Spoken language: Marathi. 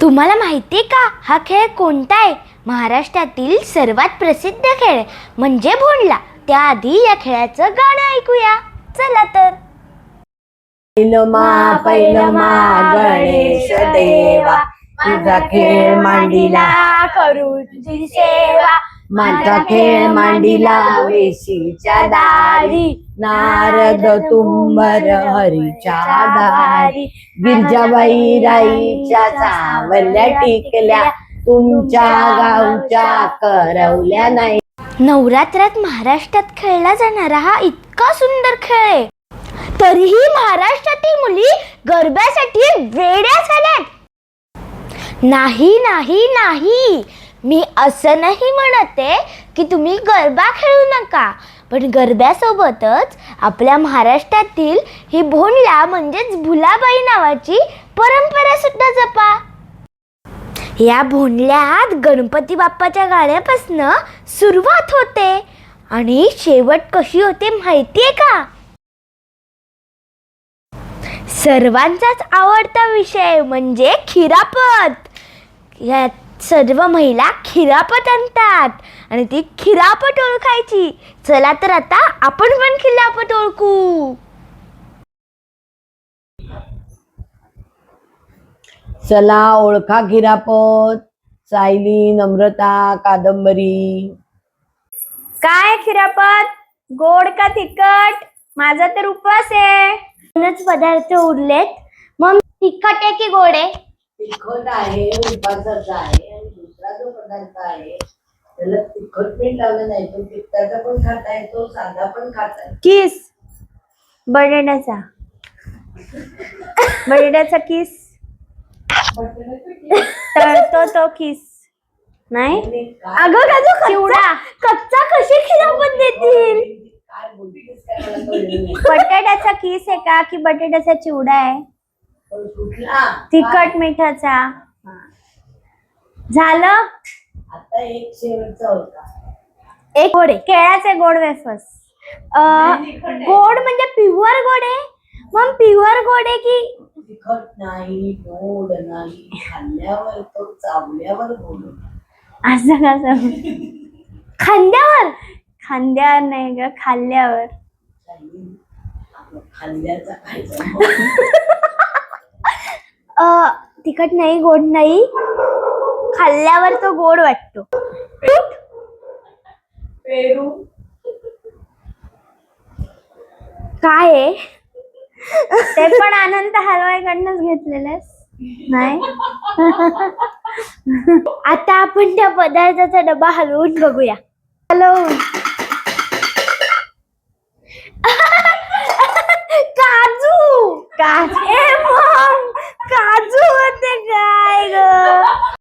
तुम्हाला माहिती आहे का हा खेळ कोणता आहे? महाराष्ट्रातील सर्वात प्रसिद्ध खेळ म्हणजे भोंडला. त्याआधी या खेळाचं गाणं ऐकूया. चला तर. पैलमा गणेश देवा, तुझा खेळ मांडीला करू तुझी सेवा. माझा खेळ मांडीला वेशीच्या दारी, नारद तुंबर हरीच्या दारी, गिरजाबाई राईच्या चावल्या टिकल्या, तुमच्या गावच्या करवल्या नाही. नवरात्रात महाराष्ट्रात खेळला जाणारा हा इतका सुंदर खेळ आहे, तरीही महाराष्ट्रातील मुली गरब्यासाठी वेड्या झाल्यात. नाही नाही नाही, मी असं नाही म्हणते की तुम्ही गरबा खेळू नका, पण गरब्यासोबतच आपल्या महाराष्ट्रातील ही भोंडला म्हणजेच भुलाबाई नावाची परंपरा सुद्धा जपा. या भोंडल्यात गणपती बाप्पाच्या गाण्यापासून सुरुवात होते आणि शेवट कशी होते माहितीये का? सर्वांचाच आवडता विषय म्हणजे खिरापत. यात सर्व महिला खिरापत आणतात आणि ती खिरापत ओळखायची. चला तर आता आपण पण खिरापत ओळखू. चला ओळखा खिरापत. सायली, नम्रता, कादंबरी. काय खिरापत? गोड का तिखट? माझा तर उपवास आहे. दोनच पदार्थ उरलेत, मग तिखट आहे की गोड आहे? तिखट आहे, उपवासाचा आहे. आणि दुसरा जो पदार्थ आहे त्याला तिखट मीठ लावलं नाही, तो तिखटाचा पण खाता येतो, साधा पण खाता येतो. किस बटाट्याचा. बटाट्याचा किस तळतो तो किस नाही. अगं का चिवडा कच्चा कशी खिरापत देतील? बटाट्याचा किस आहे का की बटाट्याचा चिवडा आहे? तिखट मिठाचा. झालं. आता एक शेवटचा होता. एक गोड आहे, केळाचे गोड वेफर्स. गोड म्हणजे प्युअर गोड आहे. मग प्युअर गोड आहे की तिखट नाही, गोड नाही, खाल्ल्यावर तो चावल्यावर गोड. असं कसं? खांद्यावर? खांद्यावर नाही ग, खाल्ल्यावर. खाल्ल्याचा खायचा. तिखट नाही, गोड नाही, खाल्ल्यावर तो गोड वाटतो. पेरू काय आहे ते? पण अनंत हलवाईकडनंच घेतलेलंस नाही. आता आपण त्या पदार्थाचा डबा हलवून बघूया. हॅलो. काजू. काजू होते काय ग?